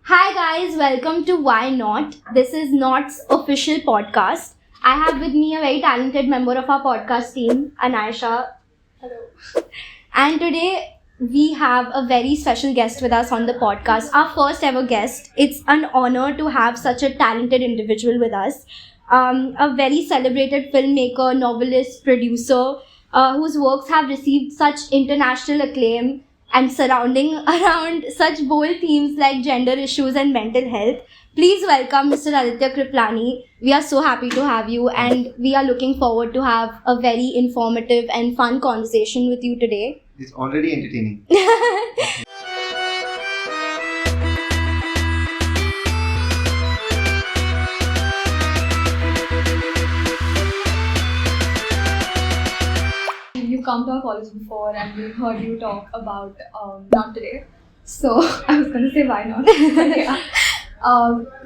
Hi guys, welcome to Why Not. This is Not's official podcast. I have with me a very talented member of our podcast team, Anaisha. Hello. And today we have a very special guest with us on the podcast, our first ever guest. It's an honor to have such a talented individual with us. A very celebrated filmmaker, novelist, producer, whose works have received such international acclaim and surrounding around such bold themes like gender issues and mental health. Please welcome Mr. Aditya Kriplani. We are so happy to have you and we are looking forward to have a very informative and fun conversation with you today. It's already entertaining. You've come to our college before and we've heard you talk about not today. So I was going to say why not. But yeah.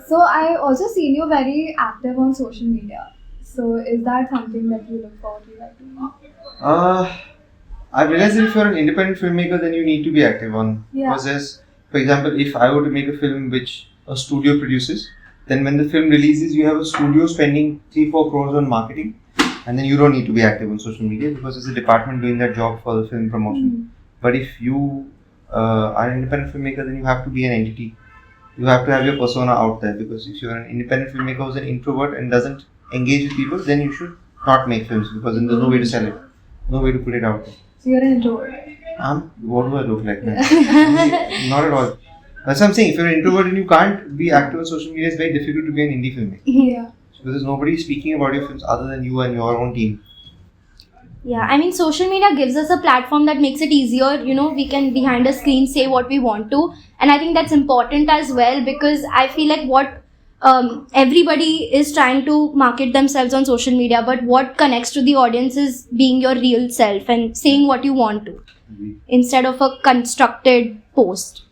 So I also seen you very active on social media. So is that something that you look forward to like doing? I realize that if you're an independent filmmaker, then you need to be active on. Yeah. Because for example, if I were to make a film which a studio produces, then when the film releases, you have a studio spending 3-4 crores on marketing. And then you don't need to be active on social media because it's a department doing that job for the film promotion. But if you are an independent filmmaker, then you have to be an entity. You have to have your persona out there, because if you're an independent filmmaker who's an introvert and doesn't engage with people, then you should not make films, because then there's no way to sell it, no way to put it out there. So you're an introvert. What do I look like, man? Not at all. That's what I'm saying. If you're an introvert and you can't be active on social media, it's very difficult to be an indie filmmaker. Yeah. Because there's nobody speaking about your films other than you and your own team. Yeah, I mean, social media gives us a platform that makes it easier. We can behind a screen say what we want to. And I think that's important as well, because I feel like what everybody is trying to market themselves on social media, but what connects to the audience is being your real self and saying what you want to instead of a constructed post.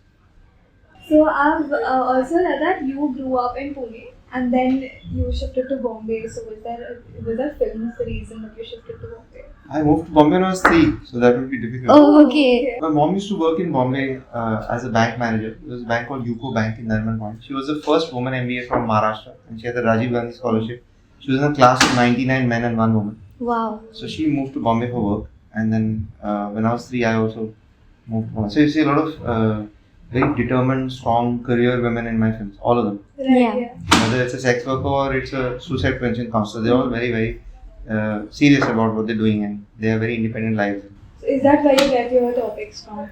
So I've also read that you grew up in Pune and then you shifted to Bombay. So was there films the reason that you shifted to Bombay? I moved to Bombay when I was 3, so that would be difficult. Oh, okay. My mom used to work in Bombay as a bank manager. There was a bank called UCO Bank in Narman Point. She was the first woman MBA from Maharashtra, and she had the Rajiv Gandhi scholarship. She was in a class of 99 men and 1 woman. Wow. So she moved to Bombay for work, and then when I was 3, I also moved to Bombay. So you see a lot of very determined, strong career women in my films, all of them. Yeah. Whether it's a sex worker or it's a suicide prevention counselor, they're all very, very serious about what they're doing, and they have very independent lives. So is that where you get your topics from?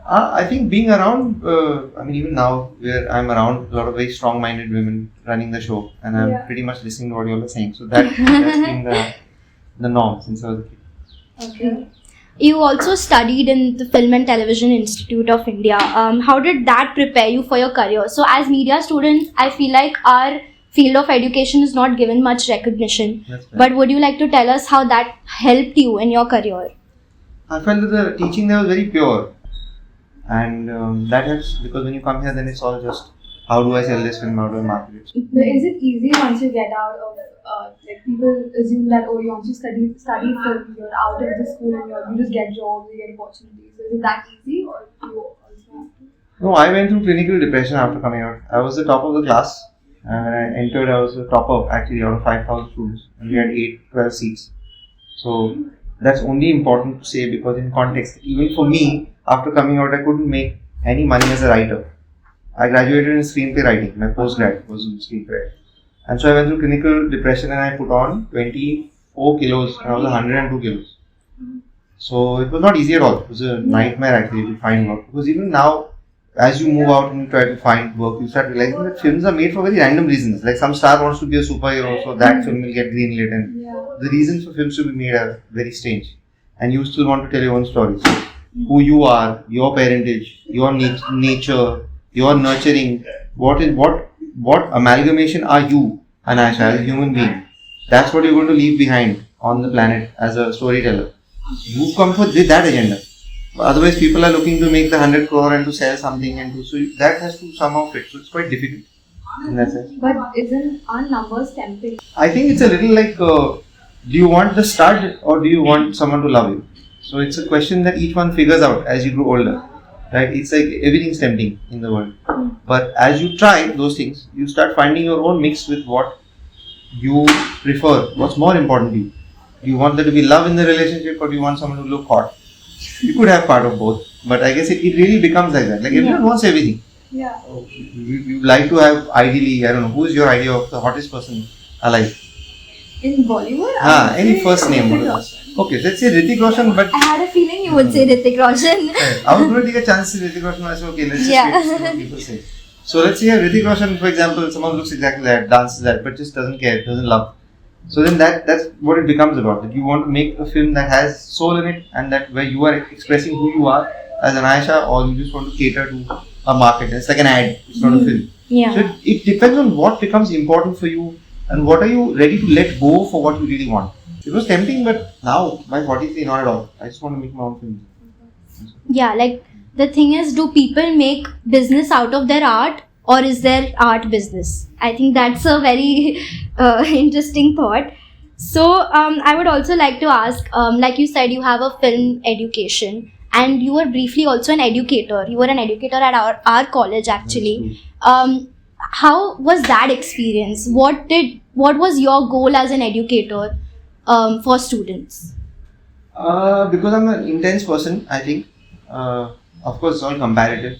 I think being around, even now, where I'm around a lot of very strong-minded women running the show, and I'm pretty much listening to what you all are saying. So that's been the norm since I was a kid. Okay. You also studied in the Film and Television Institute of India. How did that prepare you for your career? So as media students, I feel like our field of education is not given much recognition. That's right. But would you like to tell us how that helped you in your career? I felt that the teaching there was very pure, and that helps, because when you come here, then it's all just how do I sell this film, how do I market it. But is it easy once you get out of people assume that once you study film, you're out of the school and you just get jobs, you get opportunities. So is it that easy, or do you also have to? No, I went through clinical depression after coming out. I was the top of the class, and when I entered, I was the topper actually out of 5,000 students, and we had 12 seats. So that's only important to say, because in context, even for me, after coming out, I couldn't make any money as a writer. I graduated in screenplay writing. My postgrad was in screenplay. And so I went through clinical depression and I put on 24 kilos and I was 102 kilos. So it was not easy at all. It was a nightmare actually to find work. Because even now, as you move out and you try to find work, you start realizing that films are made for very random reasons. Like some star wants to be a superhero, so that film will get greenlit. And the reasons for films to be made are very strange. And you still want to tell your own stories. Who you are, your parentage, your nature, your nurturing, what amalgamation are you, Anaisha, as a human being? That's what you're going to leave behind on the planet as a storyteller. You come for that agenda. Otherwise, people are looking to make the 100 crore and to sell something, and so that has to somehow fit. So it's quite difficult in that sense. But aren't numbers tempting? I think it's a little like, do you want the stud or do you want someone to love you? So it's a question that each one figures out as you grow older. Right? It's like everything's tempting in the world. But as you try those things, you start finding your own mix with what you prefer. What's more important to you? Do you want there to be love in the relationship, or do you want someone to look hot? You could have part of both, but I guess it really becomes like that. Like everyone wants everything. Yeah. You like to have ideally, I don't know, who is your idea of the hottest person alive? In Bollywood? Any first name. Okay, let's say Hrithik Roshan, but I had a feeling you would say Hrithik Roshan. I was going to take a chance with Hrithik Roshan. I said, okay, let's just wait to see what people say. So let's say Hrithik Roshan, for example, someone looks exactly like that, dances that, but just doesn't care, doesn't love. So then that's what it becomes about. That you want to make a film that has soul in it, and that where you are expressing who you are as an Aisha, or you just want to cater to a market. It's like an ad. It's not a film. Yeah. So it depends on what becomes important for you, and what are you ready to let go for what you really want. It was tempting, but now by 43, not at all. I just want to make my own film. Yeah, like the thing is, do people make business out of their art, or is their art business? I think that's a very interesting thought. So I would also like to ask, like you said, you have a film education, and you were briefly also an educator. You were an educator at our college actually. How was that experience? What was your goal as an educator for students? Because I'm an intense person, I think. Of course, it's all comparative.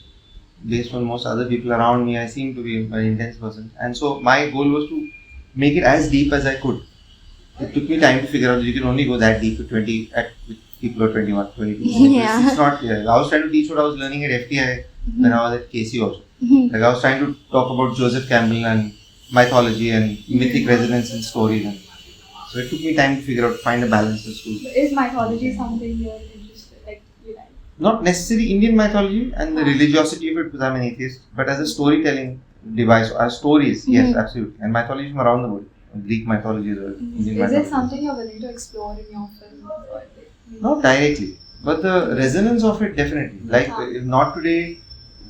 Based on most other people around me, I seem to be an intense person. And so my goal was to make it as deep as I could. It took me time to figure out that you can only go that deep with people who are 21, 22. Yeah. It's not clear. I was trying to teach what I was learning at FTI when I was at KC also. Like I was trying to talk about Joseph Campbell and mythology and mythic resonance in stories. And so it took me time to figure out, find a balance as to. Is mythology something you're interested you like? Not necessarily Indian mythology and the religiosity of it, because I'm an atheist, but as a storytelling device, as stories, yes, absolutely. And mythology from around the world. Greek mythology as well. Indian mythology. Is it something you're willing to explore in your film? Not directly, but the resonance of it definitely. Like if Not Today,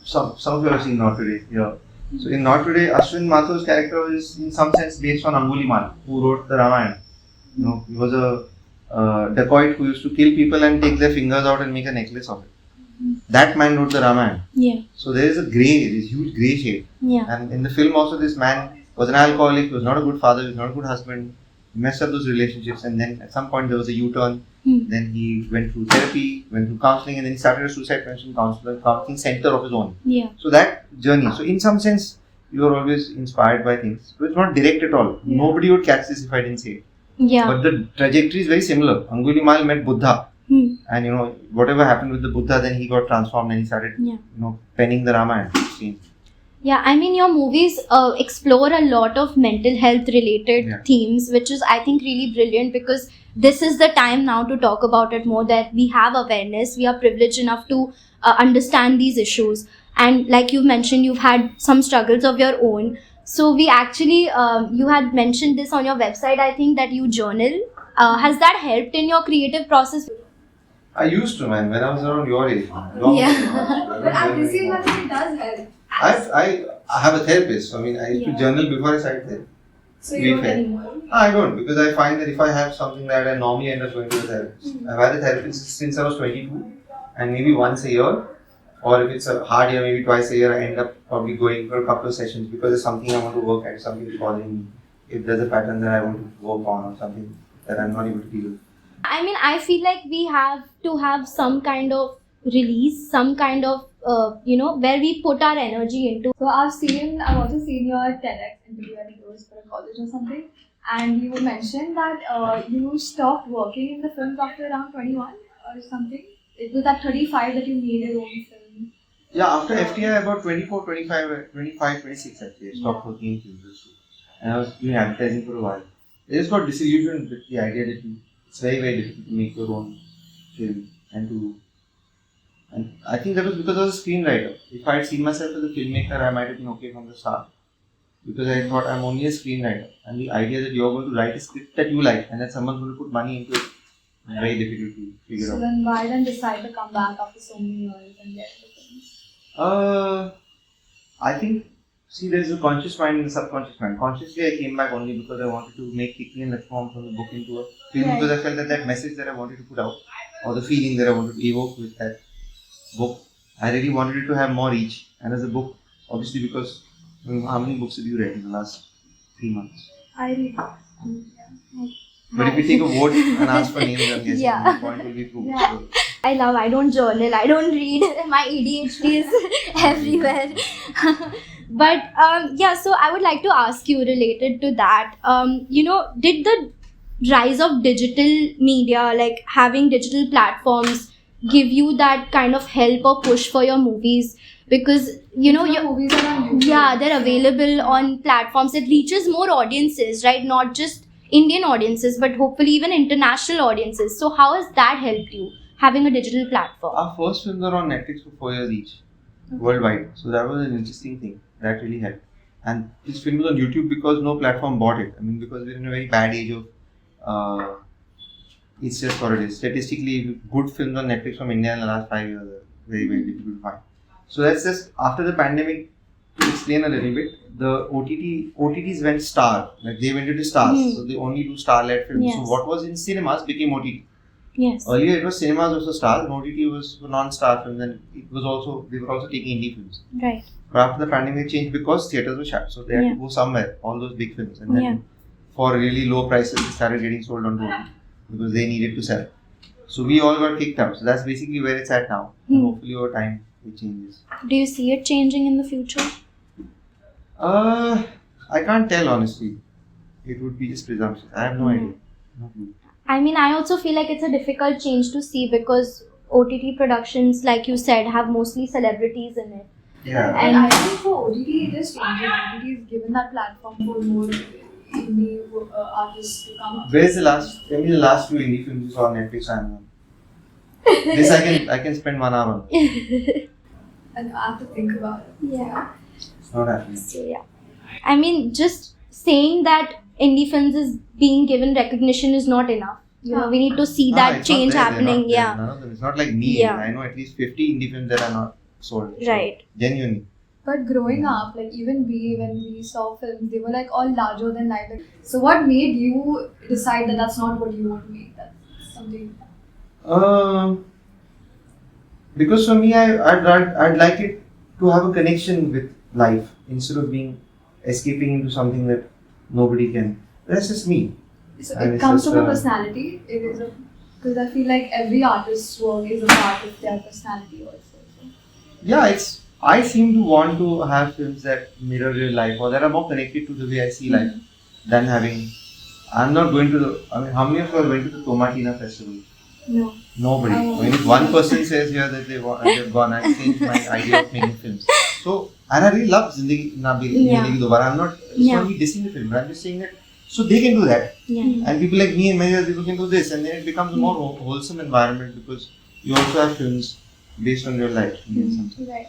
some of you have seen Not Today. Yeah. So in Not Today, Ashwin Mathar's character is in some sense based on Angulimal, who wrote the Ramayana. You know, he was a dacoit who used to kill people and take their fingers out and make a necklace of it. That man wrote the Ramayana. Yeah. So there is a grey, this huge grey shade. Yeah. And in the film also, this man was an alcoholic, he was not a good father, he was not a good husband. He messed up those relationships, and then at some point there was a U-turn. Then he went through therapy, went through counselling, and then he started a suicide prevention counseling center of his own. Yeah. So that journey. So in some sense, you are always inspired by things. So it's not direct at all. Yeah. Nobody would catch this if I didn't say it. Yeah. But the trajectory is very similar. Angulimal met Buddha. And you know, whatever happened with the Buddha, then he got transformed and he started, penning the Ramayana. Yeah, I mean, your movies explore a lot of mental health related themes, which is, I think, really brilliant, because this is the time now to talk about it more, that we have awareness, we are privileged enough to understand these issues. And like you've mentioned, you've had some struggles of your own. So we actually, you had mentioned this on your website, I think, that you journal. Has that helped in your creative process? I used to, man, when I was around your age. But I'm seeing that it does help. I have a therapist. So, I mean, I used to journal before I started therapy. So you don't anymore? I don't, because I find that if I have something that I normally end up going to a therapist. I've had a therapist since I was 22, and maybe once a year, or if it's a hard year, maybe twice a year, I end up probably going for a couple of sessions because there's something I want to work at, something is bothering me. If there's a pattern that I want to work on, or something that I'm not able to deal with. I mean, I feel like we have to have some kind of release, some kind of, where we put our energy into. So I've also seen your TEDx interview, I think it was for a college or something, and you mentioned that you stopped working in the films after around 21 or something. It was at 35 that you made your own film. Yeah, after FTI about 24, 25, 26 actually, I stopped working in films. And I was doing advertising for a while. I just got disillusioned with the idea that it's very, very difficult to make your own film and I think that was because I was a screenwriter. If I had seen myself as a filmmaker, I might have been okay from the start. Because I thought I'm only a screenwriter, and the idea that you're going to write a script that you like and that someone's going to put money into it is very difficult to figure out. So then why then decide to come back after so many years and get into things? I think, there's a conscious mind and a subconscious mind. Consciously, I came back only because I wanted to make Kikki and Lakshman from the book into a film, because I felt that message that I wanted to put out, or the feeling that I wanted to evoke with that book, I really wanted it to have more reach. And as a book Obviously, because how many books have you read in the last 3 months? I read. But if you take a vote and ask for names, I'm guessing Yeah. the point will be proved. Yeah. So, I don't journal, I don't read. My ADHD is everywhere. But yeah, so I would like to ask you related to that. Did the rise of digital media, like having digital platforms, give you that kind of help or push for your movies? Because Your movies are on YouTube. yeah, they're available on platforms. It reaches more audiences, right? Not just Indian audiences, but hopefully even international audiences. So how has that helped you, having a digital platform? our first films are on Netflix for 4 years each, worldwide. So that was an interesting thing. That really helped. And this film was on YouTube because no platform bought it. I mean, because we're in a very bad age of. It's just what it is. Statistically, good films on Netflix from India in the last 5 years are very, very difficult to find. So that's just after the pandemic. To explain a little bit, the OTTs went star, like they went into stars, so they only do star-led films. Yes. So what was in cinemas became OTT. Yes. Earlier it was cinemas also stars, and OTT was for non-star films, and they were also taking indie films. Right. But after the pandemic changed because theaters were shut, so they had to go somewhere. All those big films, and then for really low prices, they started getting sold on OTT because they needed to sell. So we all got kicked out. So that's basically where it's at now. And hopefully over time it changes. Do you see it changing in the future? I can't tell honestly. It would be just presumption. I have no idea. No clue. I mean, I also feel like it's a difficult change to see because OTT productions, like you said, have mostly celebrities in it. Yeah. And I think for OTT, it is changing. OTT is given that platform for more indie artists to come up. Where's the last? Tell me the last few indie films you saw on Netflix or Amazon. This I can spend 1 hour on. And I have to think about it. Yeah. It's not happening. So yeah. I mean, just saying that indie films is being given recognition is not enough. We need to see that it's not change there, they're happening. not there. Yeah. None of them. It's not like me. Yeah. I know at least 50 indie films that are not sold. Right. Genuinely. But growing up, like even when we saw films, they were like all larger than life. Like, so what made you decide that that's not what you want to make? That's something. Because for me, I'd like it to have a connection with life instead of being escaping into something that nobody can. That's just me. So And it it's comes just, from a personality. It is because I feel like every artist's work is a part of their personality also. So. Yeah, I seem to want to have films that mirror real life or that are more connected to the way I see life than having. I'm not going to the. I mean, how many of you are going to the Tomatina festival? No. Nobody. I mean, if one person says here that they've gone, I've changed my idea of making films. So, and I really love Zindagi Na Milegi Dobara. I'm not. It's not me dissing the film, but I'm just saying that. So they can do that, Yeah. and people like me and many other people can do this, and then it becomes a more wholesome environment because you also have films based on real life. Right.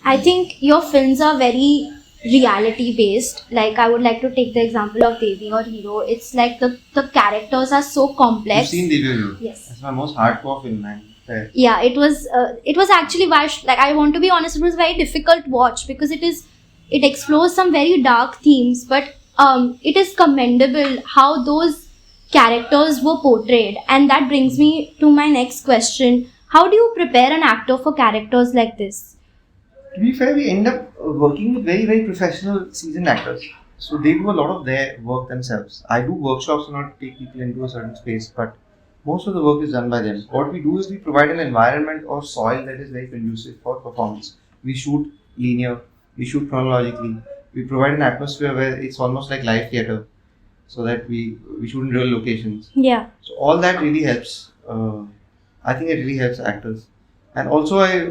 I think your films are very reality based. Like I would like to take the example of Devi or Hero. It's like the characters are so You've complex. seen Devil? Yes. That's my most hardcore film, man. Fair. Yeah, it was actually I want to be honest, it was very difficult watch because it explores some very dark themes, but it is commendable how those characters were portrayed, and that brings me to my next question. How do you prepare an actor for characters like this? To be fair, we end up working with very, very professional, seasoned actors. So they do a lot of their work themselves. I do workshops to not take people into a certain space, but most of the work is done by them. What we do is we provide an environment or soil that is very conducive for performance. We shoot linear, we shoot chronologically, we provide an atmosphere where it's almost like live theatre, so that we shoot in real locations. Yeah. So all that really helps. I think it really helps actors, and also I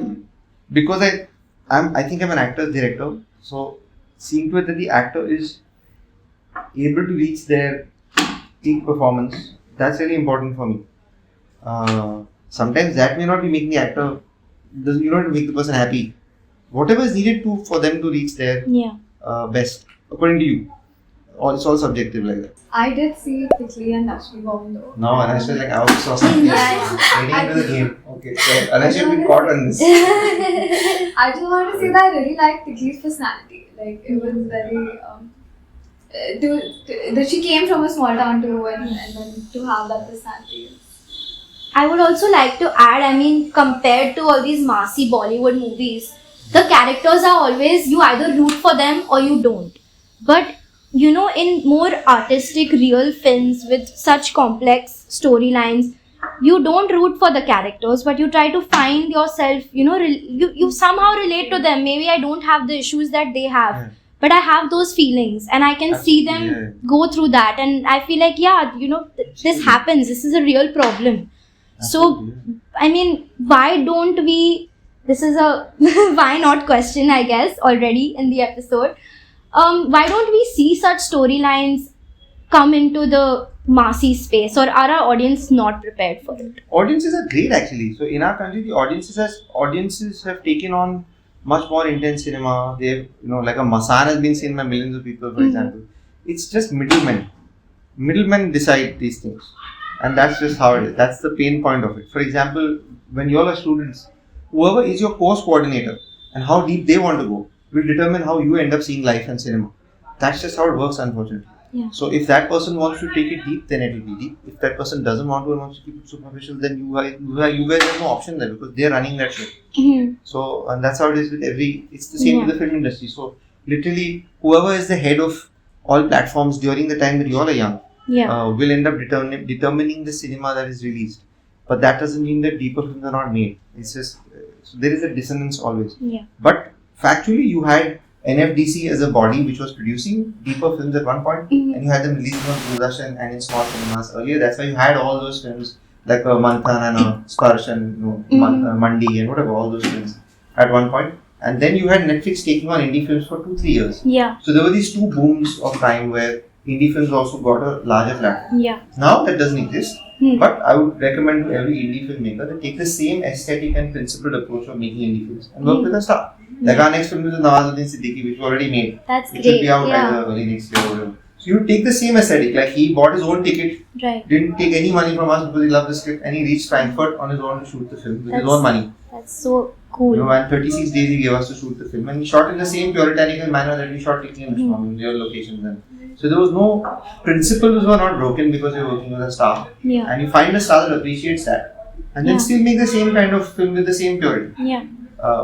think I'm an actor's director. So seeing to it that the actor is able to reach their peak performance, that's really important for me. Sometimes that may not be making the actor. You don't have to make the person happy. Whatever is needed for them to reach their best, according to you. It's all subjective like that. I did see Tikli and Lakshmi Bomb though. No, and I was like, I also saw something getting into the game. Okay, so unless you've been caught on this. I just wanted to say that I really liked Tikli's personality. Like it was very. That she came from a small town too, and then to have that personality. I would also like to add, I mean, compared to all these massy Bollywood movies, the characters are always, you either root for them or you don't. But in more artistic, real films with such complex storylines, you don't root for the characters, but you try to find yourself, you somehow relate to them. Maybe I don't have the issues that they have, Yeah. but I have those feelings and I can see them Absolutely, go through that. And I feel like, this happens. This is a real problem. So, Absolutely. I mean, why don't we? This is a why not question, I guess, already in the episode. Why don't we see such storylines come into the massy space, or are our audience not prepared for it? Audiences are great actually. So in our country, the audiences have taken on much more intense cinema. They've like a Masan has been seen by millions of people, for example. It's just middlemen. Middlemen decide these things, and that's just how it is. That's the pain point of it. For example, when you all are students, whoever is your course coordinator and how deep they want to go will determine how you end up seeing life and cinema. That's just how it works, unfortunately. Yeah. So if that person wants to take it deep, then it will be deep. If that person doesn't want to and wants to keep it superficial, then you guys have no option there because they're running that shit. Mhm. So and that's how it is with it's the same with the film industry. So literally, whoever is the head of all platforms during the time that you all are young will end up determining the cinema that is released. But that doesn't mean that deeper films are not made. It's just so there is a dissonance always. Yeah. But factually, you had NFDC as a body which was producing deeper films at one point, and you had them releasing on Doordarshan and in small cinemas earlier. That's why you had all those films like Manthan and Sparsh and Mandi and whatever, all those films at one point. And then you had Netflix taking on indie films for 2-3 years. Yeah. So there were these two booms of time where indie films also got a larger platform. Yeah. Now that doesn't exist. But I would recommend to every indie filmmaker to take the same aesthetic and principled approach of making indie films and work with a star. Like our next film is Nawazuddin Siddiqui, which we already made. That's It great. should be out either early next year or whatever. So you take the same aesthetic, like he bought his own ticket, Right. didn't take any money from us because he loved the script, and he reached Frankfurt on his own to shoot the film with his own money. That's so cool. And 36 days he gave us to shoot the film, and he shot in the same puritanical manner that we shot Tickling and Storm in real locations. And so there was no principles were not broken because you're working with a star, Yeah. and you find a star that appreciates that, and then still make the same kind of film with the same purity. Yeah.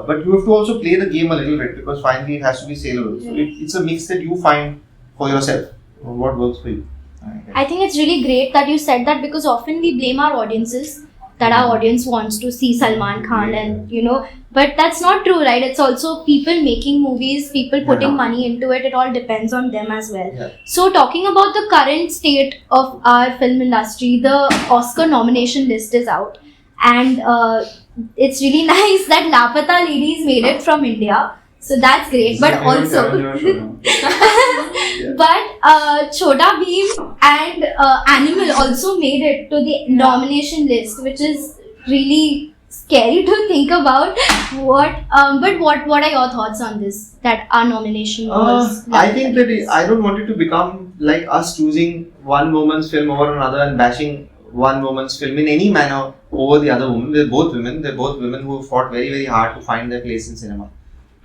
But you have to also play the game a little bit because finally it has to be saleable. So it's a mix that you find for yourself, what works for you. I think it's really great that you said that, because often we blame our audiences that our audience wants to see Salman Khan and but that's not true, right? It's also people making movies, people putting money into it. It all depends on them as well. Yeah. So talking about the current state of our film industry, the Oscar nomination list is out, and it's really nice that Lapata Ladies made it from India. So that's great. But also, but Chota Bheem and Animal also made it to the nomination list, which is really scary to think about. But what are your thoughts on this? That our nomination was. I think that I don't want it to become like us choosing one woman's film over another and bashing one woman's film in any manner over the other woman. They're both women. They're both women who have fought very, very hard to find their place in cinema.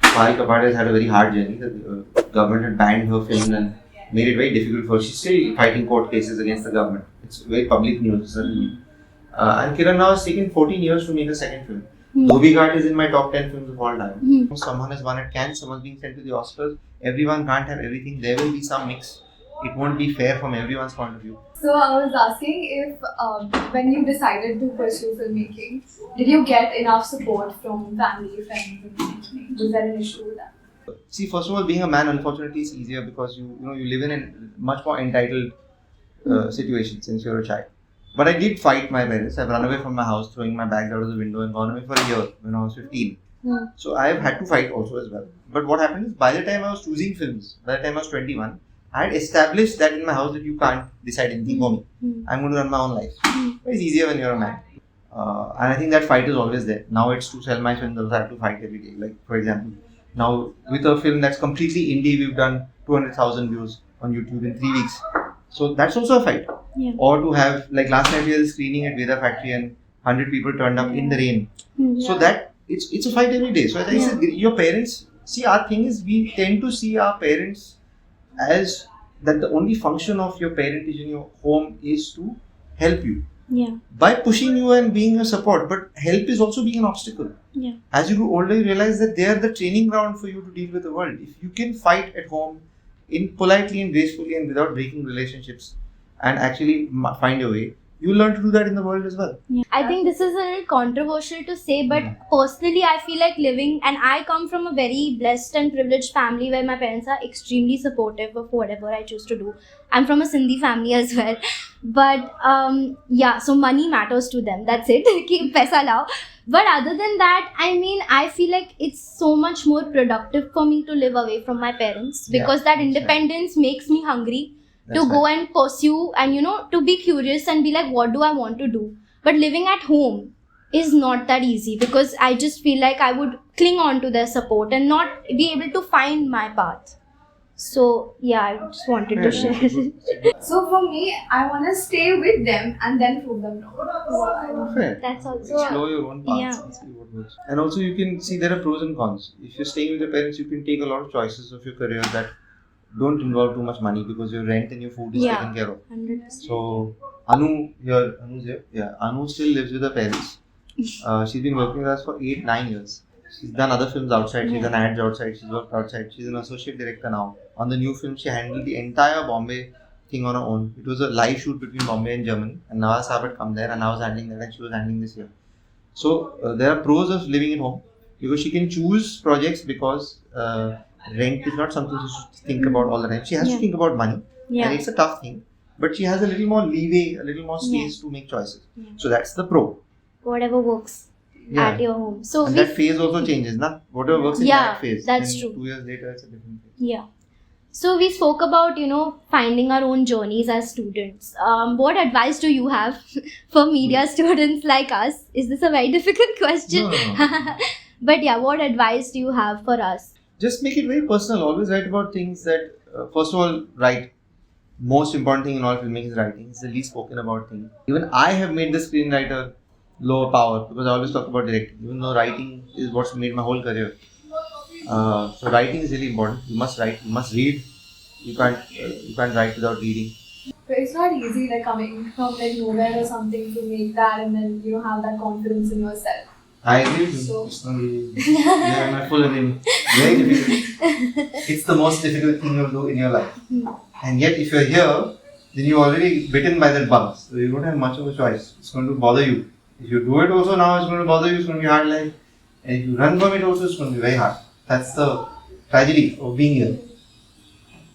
Pari Kapoor has had a very hard journey. The government had banned her film and made it very difficult for her. She's still fighting court cases against the government. It's very public news, certainly. And Kiran now has taken 14 years to make a second film. Dhobi Ghat is in my top 10 films of all time. Someone has won at Cannes, someone's being sent to the Oscars. Everyone can't have everything. There will be some mix. It won't be fair from everyone's point of view. So I was asking if when you decided to pursue filmmaking, did you get enough support from family, friends, and was there an issue with that? See, first of all, being a man, unfortunately, is easier because you live in a much more entitled situation since you're a child. But I did fight my parents. I've run away from my house, throwing my bags out of the window, and gone away for a year when I was 15. So I have had to fight also as well. But what happened is, by the time I was choosing films, by the time I was 21, I had established that in my house that you can't decide anything for me. I'm going to run my own life. It's easier when you're a man. And I think that fight is always there. Now it's to sell my films, I have to fight every day. Like, for example, now with a film that's completely indie, we've done 200,000 views on YouTube in 3 weeks. So that's also a fight. Yeah. Or to have, like last night we had a screening at Veda Factory and 100 people turned up in the rain. So that, it's a fight every day. So as I said, your parents, see, our thing is we tend to see our parents as that the only function of your parentage in your home is to help you. Yeah. by pushing you and being a support. But help is also being an obstacle. Yeah. As you grow older, you realize that they are the training ground for you to deal with the world. If you can fight at home in politely and gracefully and without breaking relationships and actually find your way, you learn to do that in the world as well. Yeah. I think this is a little controversial to say, but personally, I feel like living, and I come from a very blessed and privileged family where my parents are extremely supportive of whatever I choose to do. I'm from a Sindhi family as well, but yeah, so money matters to them. That's it. Keep paisa lao. But other than that, I mean, I feel like it's so much more productive for me to live away from my parents because Yeah, that that's right. independence makes me hungry That's to go right. and pursue and to be curious and be like, what do I want to do? But living at home is not that easy because I just feel like I would cling on to their support and not be able to find my path. So yeah, I just wanted to share. So for me, I want to stay with them and then prove them wrong. Fair. That's also Explore your own paths Yeah. and see what works. And also, you can see there are pros and cons. If you're staying with your parents, you can take a lot of choices of your career that don't involve too much money because your rent and your food is Yeah. taken care of. 100%. So Anu's here. Yeah, Anu still lives with her parents. She's been working with us for 8-9 years. She's done other films outside. She's done ads outside. She's worked outside. She's an associate director now. On the new film, she handled the entire Bombay thing on her own. It was a live shoot between Bombay and Germany, and Nawaz Saab had come there, and I was handling that, and she was handling this here. So there are pros of living at home because she can choose projects because rent is not something she should think about all the time. She has to think about money, Yeah. and it's a tough thing. But she has a little more leeway, a little more space to make choices. Yeah. So that's the pro. Whatever works Yeah. at your home. So And we that phase also changes, na? Whatever works in Yeah, that phase. that's then true. 2 years later, it's a different phase. Yeah. So we spoke about, finding our own journeys as students. What advice do you have for media students like us? Is this a very difficult question? No. But yeah, what advice do you have for us? Just make it very personal. Always write about things that, first of all, write. Most important thing in all filmmaking is writing. It's the least spoken about thing. Even I have made the screenwriter lower power because I always talk about directing. Even though writing is what's made my whole career. So writing is really important. You must write. You must read. You can't write without reading. But it's not easy like coming from like nowhere or something to make that and then have that confidence in yourself. I agree with you. So- It's not easy. Yeah, my full agreement. Very difficult. It's the most difficult thing you'll do in your life. And yet, if you're here, then you're already bitten by that bug. So you don't have much of a choice. It's going to bother you. If you do it also now, it's going to bother you. It's going to be hard life. And if you run from it also, it's going to be very hard. That's the tragedy of being here.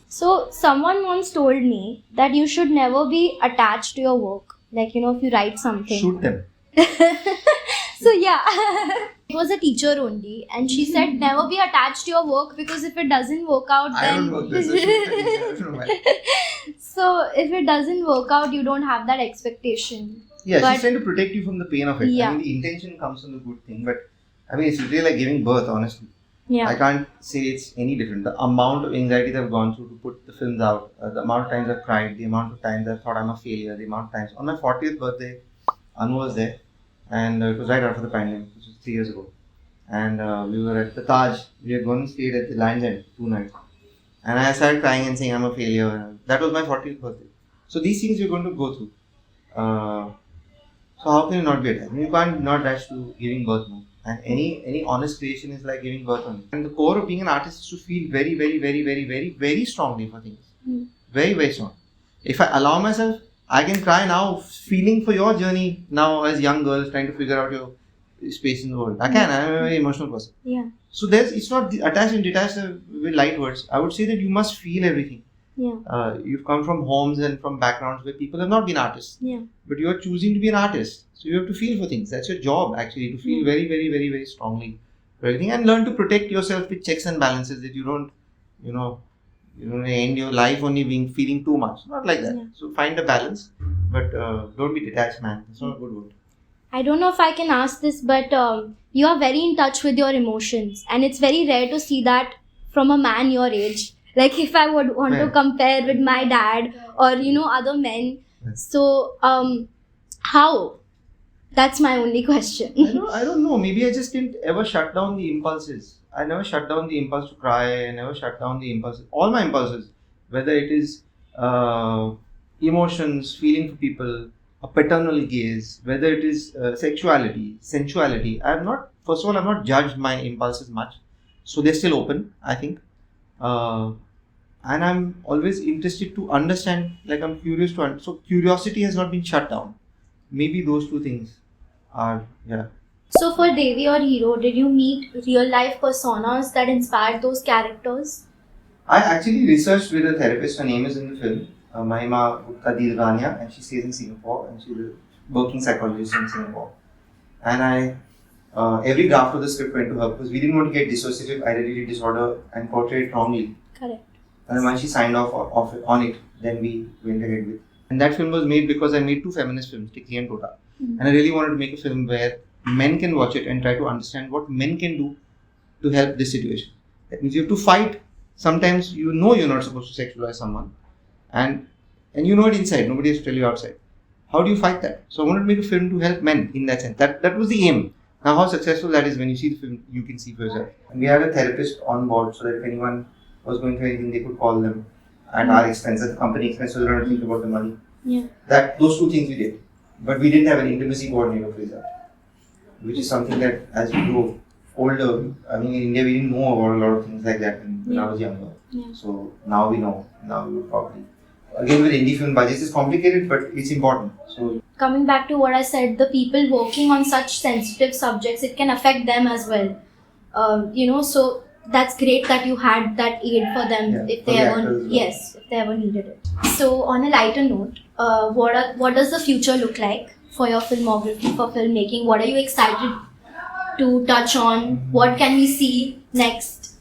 So someone once told me that you should never be attached to your work. Like, if you write something. Shoot them. So yeah, it was a teacher only, and she said never be attached to your work because if it doesn't work out, I then don't work this. I don't know why. so if it doesn't work out, you don't have that expectation. Yeah, But- she's trying to protect you from the pain of it. Yeah. I mean, the intention comes from the good thing, but I mean, it's really like giving birth, honestly. Yeah. I can't say it's any different. The amount of anxiety that I've gone through to put the films out, the amount of times I've cried, the amount of times I thought I'm a failure, the amount of times. On my 40th birthday, Anu was there, and it was right after the pandemic, which was 3 years ago. And we were at the Taj. We had gone and stayed at the Land's End 2 nights. And I started crying and saying I'm a failure. That was my 40th birthday. So these things you're going to go through. So how can you not be attached? You can't not rush to giving birth now. And any honest creation is like giving birth only. And the core of being an artist is to feel very, very, very, very, very, very strongly for things. Very, very strong. If I allow myself, I can cry now, feeling for your journey now as young girls trying to figure out your space in the world. I can. I'm a very emotional person. Yeah. So it's not attached and detached with light words. I would say that you must feel everything. Yeah. You've come from homes and from backgrounds where people have not been artists. Yeah. But you are choosing to be an artist. So you have to feel for things. That's your job actually, to feel very, very, very, very strongly for everything and learn to protect yourself with checks and balances that you don't, end your life only feeling too much. Not like that. Yeah. So find a balance, but don't be detached, man. It's not a good word. I don't know if I can ask this, but you are very in touch with your emotions, and it's very rare to see that from a man your age. Like if I would want to Yeah. compare with my dad or other men. Yeah. So how? That's my only question. I don't know. Maybe I just didn't ever shut down the impulses. I never shut down the impulse to cry. I never shut down the impulses. All my impulses, whether it is emotions, feeling for people, a paternal gaze, whether it is sexuality, sensuality. First of all, I've not judged my impulses much. So they're still open, I think. And I'm always interested to understand, like I'm curious to so curiosity has not been shut down. Maybe those two things are, yeah. So for Devi or Hero, did you meet real life personas that inspired those characters? I actually researched with a therapist. Her name is in the film, Mahima Kadirgania, and she stays in Singapore, and she's a working psychologist in Singapore. And every draft of the script went to her because we didn't want to get dissociative identity disorder and portray it wrongly. Correct. And when she signed off on it, then we went ahead with. And that film was made because I made two feminist films, Tikki and Tota. And I really wanted to make a film where men can watch it and try to understand what men can do to help this situation. That means you have to fight. Sometimes you know you're not supposed to sexualize someone, and you know it inside. Nobody has to tell you outside. How do you fight that? So I wanted to make a film to help men in that sense. That was the aim. Now how successful that is, when you see the film, you can see for yourself. And we had a therapist on board so that if anyone was going through anything, they could call them at our expense, at the company expense, so they don't have to think about the money. Yeah. Those two things we did. But we didn't have an intimacy coordinator for that, which is something that as we grow older, I mean in India we didn't know about a lot of things like that when I was younger. Yeah. So now we know. Now we would probably. Again, with indie film budgets, it's complicated, but it's important. So coming back to what I said, the people working on such sensitive subjects, it can affect them as well. So that's great that you had that aid for them if they ever needed it. So on a lighter note, what does the future look like for your filmography, for filmmaking? What are you excited to touch on? What can we see next?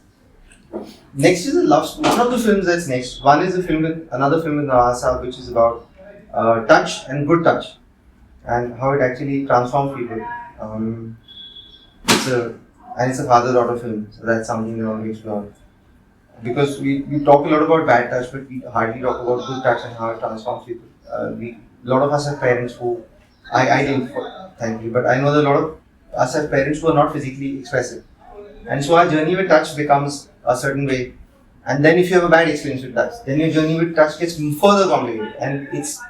Next is a love story. One of the films that's next. One is another film with Nawasa, which is about touch and good touch, and how it actually transforms people. It's a father-daughter film, so that's something we want to explore. Because we talk a lot about bad touch, but we hardly talk about good touch and how it transforms people. A lot of us have parents who, I didn't, thankfully, but I know that a lot of us have parents who are not physically expressive. And so our journey with touch becomes a certain way. And then if you have a bad experience with touch, then your journey with touch gets further complicated. And it's,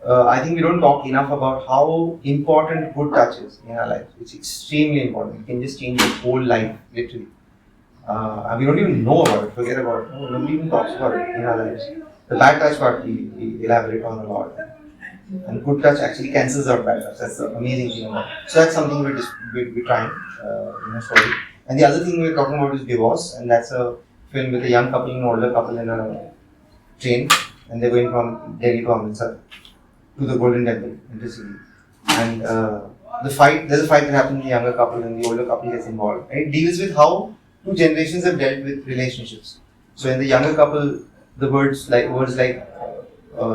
I think we don't talk enough about how important good touch is in our life. It's extremely important. It can just change your whole life, literally. And we don't even know about it, forget about it. Nobody even talks about it in our lives. The bad touch part we elaborate on a lot. And good touch actually cancels out bad touch. That's the amazing thing about it. So that's something we're trying in a story. And the other thing we're talking about is divorce, and that's a film with a young couple and an older couple in a train, and they're going from Delhi to Amritsar to the Golden Temple in the city. And there's a fight that happens in the younger couple, and the older couple gets involved. And it deals with how two generations have dealt with relationships. So in the younger couple, the words like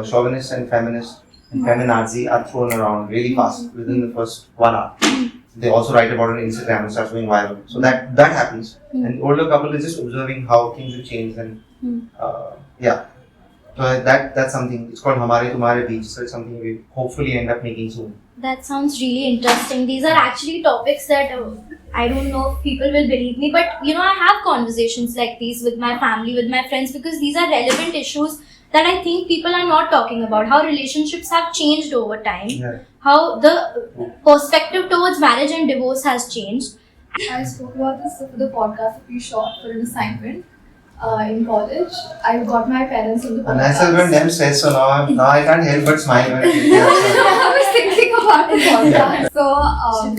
chauvinist and feminist and feminazi are thrown around really fast within the first 1 hour. They also write about it on Instagram and start going viral. So that happens. And the older couple is just observing how things have changed. And So that's something. It's called Hamare Tumhare Beach. So it's something we hopefully end up making soon. That sounds really interesting. These are actually topics that I don't know if people will believe me, but I have conversations like these with my family, with my friends, because these are relevant issues that I think people are not talking about. How relationships have changed over time. Yeah. How the perspective towards marriage and divorce has changed. I spoke about this for the podcast that we shot for an assignment in college. I got my parents on the podcast. And I said when them says so now I can't help but smile when I was thinking about the podcast. So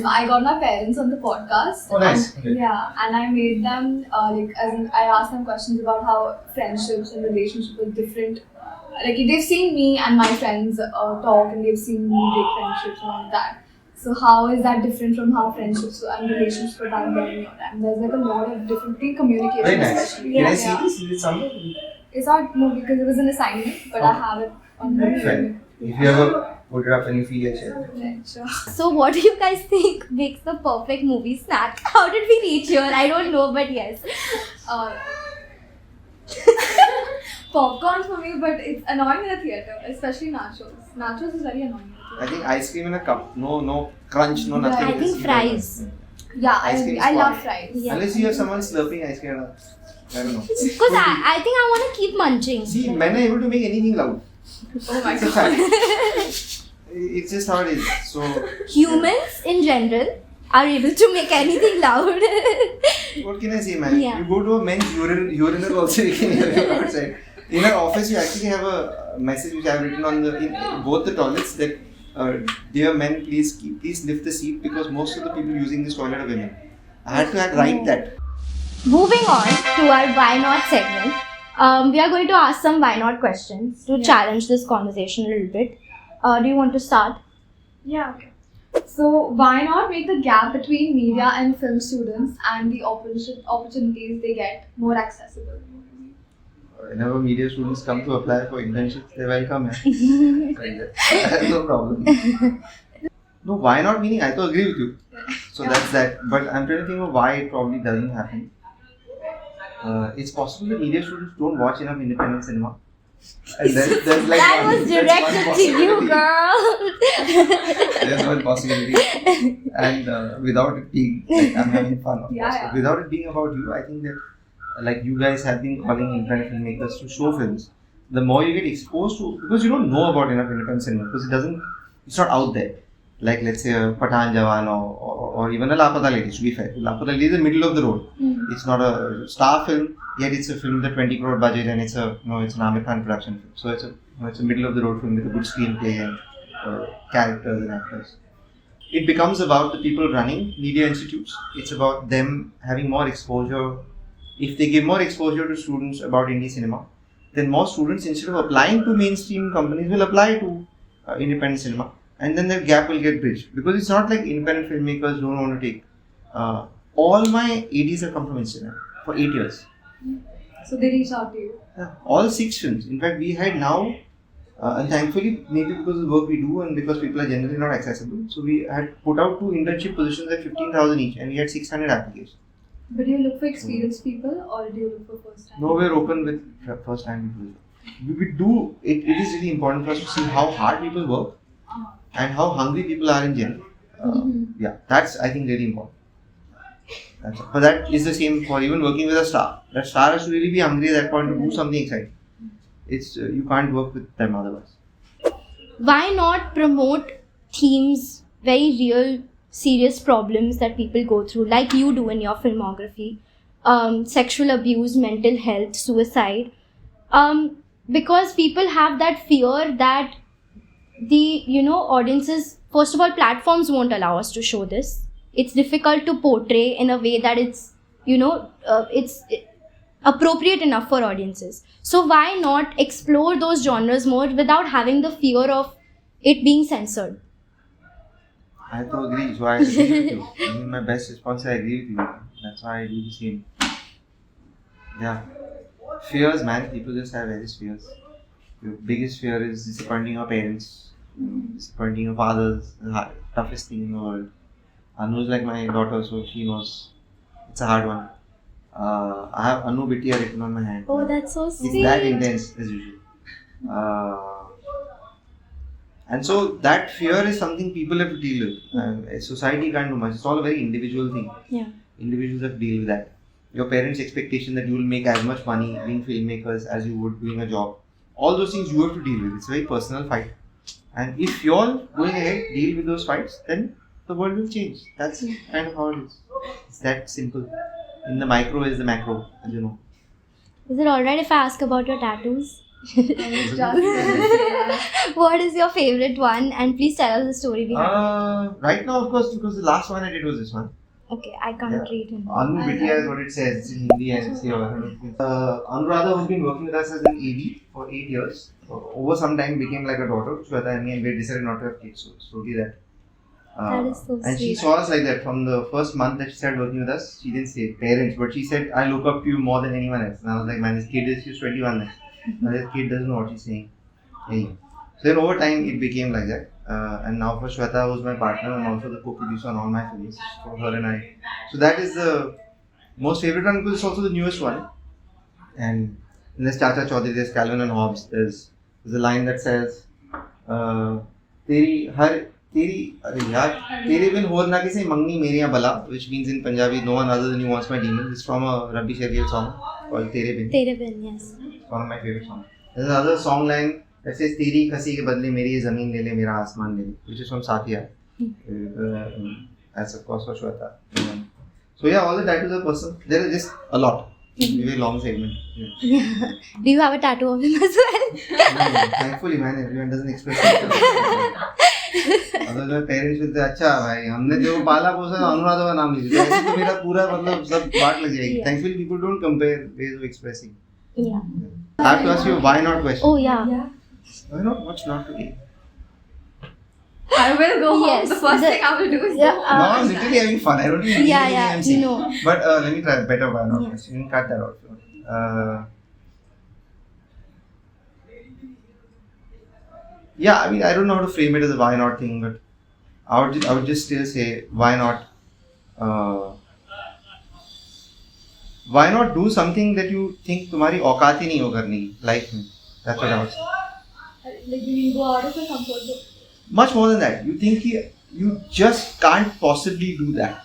I got my parents on the podcast. Oh, nice. And, and I made them I asked them questions about how friendships and relationships are different. Like they've seen me and my friends talk, and they've seen me break friendships and all that. So how is that different from how friendships and relationships were done then in your time? There's like a lot of different communication. Very nice. Especially. Can I see this? Is it somewhere? It's not, no, because it was an assignment, but I have it on my Fine. If you ever put it up and you feel like share. Right, sure. So what do you guys think makes the perfect movie snack? How did we reach here? I don't know, but yes. Popcorn for me, but it's annoying in a theatre, especially nachos. Nachos is very annoying. I think ice cream in a cup. No crunch, no nothing. I think fries. Yeah, Ice cream is I love fun. fries. Yeah. Unless you have someone slurping ice cream. I don't know. Because I think I want to keep munching. See, men are able to make anything loud. Oh my It's a god. fact. It's just how it is. So Humans in general are able to make anything loud. what can I say, man? Yeah. You go to a men's urinal also, you can hear it outside. In our office, we actually have a message which I have written on in both the toilets that, dear men, please lift the seat because most of the people using this toilet are women. I had to write that. Moving on to our why not segment, we are going to ask some why not questions to challenge this conversation a little bit. Do you want to start? Yeah, okay. So why not make the gap between media and film students and the opportunities they get more accessible? Whenever media students come to apply for internships, they're welcome. Like that. No problem. No, why not meaning I agree with you. So that's that. But I'm trying to think of why it probably doesn't happen. It's possible that media students don't watch enough independent cinema. And there's like That one, was that's one directed to you, possibility. girl. There's one possibility. And without it being, like, I'm having fun, of course. But without it being about you, I think that like you guys have been calling independent filmmakers to show films. The more you get exposed to, because you don't know about enough independent cinema, because it's not out there. Like let's say a Pathan Jawan or even a Lapata Lady, to be fair. Lapata Lady is the middle of the road. It's not a star film, yet it's a film with a 20 crore budget and it's an Amir Khan production film. So it's a middle of the road film with a good screenplay and characters and actors. It becomes about the people running media institutes. It's about them having more exposure. If they give more exposure to students about indie cinema, then more students, instead of applying to mainstream companies, will apply to independent cinema. And then that gap will get bridged. Because it's not like independent filmmakers don't want to take. All my ADs have come from Instagram for 8 years. So they reach out to you. Yeah, all 6 films. In fact, we had now, and thankfully, maybe because of the work we do and because people are generally not accessible, so we had put out 2 internship positions at 15,000 each and we had 600 applications. But do you look for experienced people or do you look for first time? No, we're open with first time people. We do, it is really important for us to see how hard people work and how hungry people are in general. Yeah, that's I think really important. But that is the same for even working with a star. That star has to really be hungry at that point to do something exciting. It's you can't work with them otherwise. Why not promote themes, very real, serious problems that people go through, like you do in your filmography? Sexual abuse, mental health, suicide. Because people have that fear that the audiences, first of all, platforms won't allow us to show this. It's difficult to portray in a way that it's appropriate enough for audiences. So why not explore those genres more without having the fear of it being censored? I have to agree. So I agree with you. I mean, my best response is I agree with you. That's why I do the same. Yeah. Fears, man. People just have various fears. Your biggest fear is disappointing your parents, disappointing your fathers. The toughest thing in the world. Anu is like my daughter, so she knows it's a hard one. I have Anu Bittiya written on my hand. Oh, that's so sweet. It's that intense as usual. And so that fear is something people have to deal with. Society can't do much. It's all a very individual thing. Yeah. Individuals have to deal with that. Your parents' expectation that you will make as much money being filmmakers as you would doing a job. All those things you have to deal with. It's a very personal fight. And if you're all going ahead, deal with those fights, then the world will change. That's kind of how it is. It's that simple. In the micro is the macro, as you know. Is it alright if I ask about your tattoos? What is your favorite one? And please tell us the story behind it. Right now, of course, because the last one I did was this one. Okay, I can't read him. Anu Bittiya is what it says. It's in Hindi and it's here. Anuradha, who's been working with us, has been AD for 8 years. Over some time, became like a daughter to Shweta and me, and we decided not to have kids. So slowly that. That is so and she sweet. saw us like that from the first month that she started working with us. She didn't say parents, but she said, I look up to you more than anyone else. And I was like, man, this kid is she's 21 now. Now this kid doesn't know what she's saying. Anyway. So then over time it became like that. And now for Shweta, who's my partner and also the co-producer on all my films, for her and I. So that is the most favorite one because it's also the newest one. And in this Chacha Chaudhary, there's Calvin and Hobbes. There's a line that says, Tere bin hor na kise mangni meriya bala, which means in Punjabi, no one other than you wants my demon. It's from a Rabbi Shergill song called Tere bin. Tere bin, yes. It's one of my favorite songs. There's another song line that says तेरी खसी के बदले मेरी ये ज़मीन ले ले मेरा आसमान ले ले, which is from Satya. As of course for Shweta. So yeah, all the tattoos are personal. There are just a lot. Very long segment. Yeah. Do you have a tattoo of him as well? No, thankfully, man, everyone doesn't express themselves. Otherwise, my parents will say, अच्छा भाई, हमने जो पाला पोसा अनुराधा का नाम लीजिए. ऐसे तो मेरा पूरा मतलब सब बात लग जाएगी. Thankfully, people don't compare ways of expressing. Yeah. I have to ask you a why not question. Oh yeah. Why not? What's not to eat? I will go home. Yes, The first thing I will do is yeah, go home. No, I'm literally having fun. I don't even Yeah, anything yeah, I'm saying. no. But let me try a better why not Yes. question. You can cut that out. Yeah, I mean, I don't know how to frame it as a why not thing, but I would just still say why not. Why not do something that you think तुम्हारी औकात ही नहीं हो करने की life में? That's what I would say. Like you will go out of your comfort zone. Much more than that. You think you just can't possibly do that.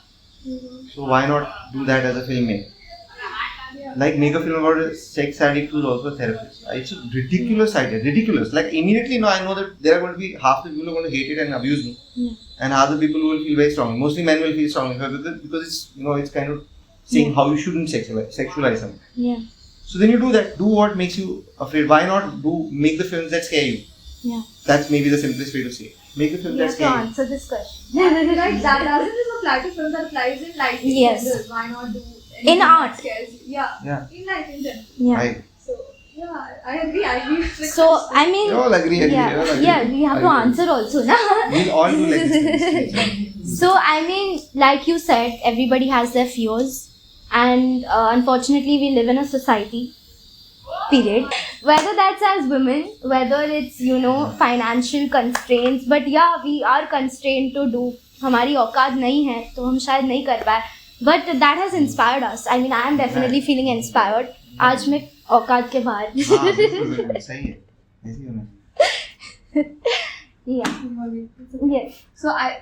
So why not do that as a filmmaker? Yeah. Like make a film about a sex addict who's also a therapist. It's a ridiculous idea. Ridiculous. Like immediately now I know that there are going to be half the people who are going to hate it and abuse me. Yeah. And half the people who will feel very strongly. Mostly men will feel strongly because it's it's kind of saying how you shouldn't sexualize something. Yeah. So then you do that. Do what makes you afraid. Why not make the films that scare you? Yeah. That's maybe the simplest way to say it. Make the film You that have to scare you. answer this question. Like that doesn't just apply to films, that applies in life. in Yes. general. Why not do In anything art. that scares you? Yeah. Yeah. In life in general. Yeah. Right. So yeah, I agree. I agree. with the So question. I mean, We all agree. We all yeah, agree. yeah, we have to Agree. answer also, na? We'll all do like this. So I mean, like you said, everybody has their fears, and unfortunately, we live in a society. Period. Whether that's as women, whether it's financial constraints, but yeah, we are constrained to do. हमारी औकात नहीं है, तो हम शायद नहीं कर पाए. But that has inspired us. I mean, I am definitely feeling inspired. आज मैं औकात के बाहर. हाँ, बिल्कुल, सही है. ऐसे ही होना. Yeah. Yes. So I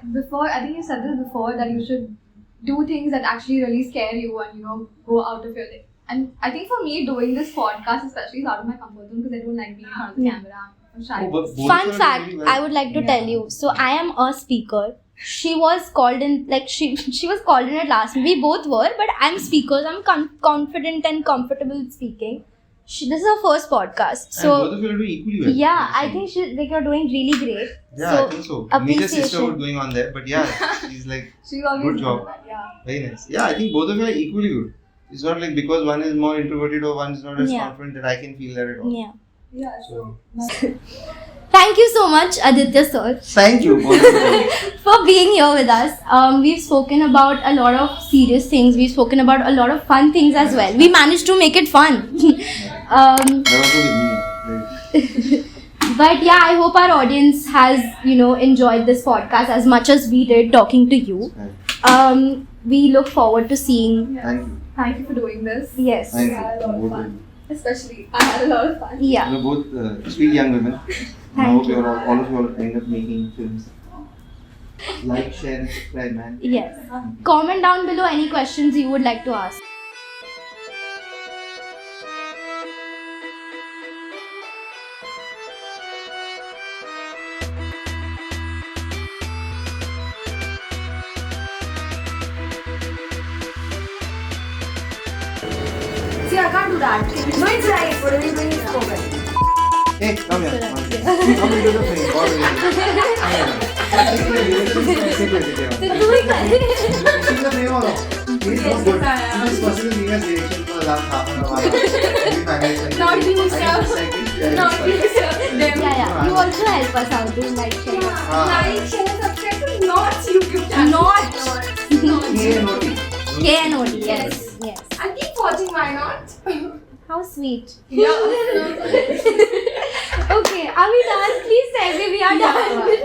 think you said this before, that you should do things that actually really scare you and go out of your way. And I think for me, doing this podcast especially is out of my comfort zone because I don't like being in front of the camera. I'm shy. Oh, but both Fun of us are fact, really well. I would like to tell you. So I am a speaker. She was called in, like she was called in at last. We both were, but I'm speakers. I'm confident and comfortable speaking. This is her first podcast. And So both of you are doing equally well. yeah, I think you're doing really great. Yeah, so, I think so. Major sisterhood appreciation. going on there, but yeah, she's like She always good does job. that, yeah. Very nice. Yeah, I think both of you are equally good. It's not like because one is more introverted or one is not as Yeah. confident that I can feel that at all. Yeah. Yeah, so Thank you so much, Aditya sir, Thank you. Both of you. for being here with us. We've spoken about a lot of serious things. We've spoken about a lot of fun things as well. We managed to make it fun. But also with me. But yeah, I hope our audience has, enjoyed this podcast as much as we did talking to you. We look forward to seeing. yeah. Thank you. Thank you for doing this. Yes. Thank We had a lot you. of Both of fun. you. Especially, I had a lot of fun. Yeah. You're both sweet young women. I Thank hope you. all of you all end up making films. Like, share, and subscribe, man. Yes. Comment down below any questions you would like to ask. See, I can't do that. No, it's right. Whatever you're doing is perfect. Hey, come here. Sure, Come yeah. here. Come into the frame. All So doing that. the frame also. He's not good. This person is giving us direction for the last half an hour. Not you, sir. Not you, sir. Them. Yeah. You also help us out. Do like, share. Like, share, subscribe to not YouTube channel. Not. K-N-O-T. K-N-O-T. Yes. Yes. And keep watching, why not? How sweet. Yeah. Okay, are we done? Please say we are done.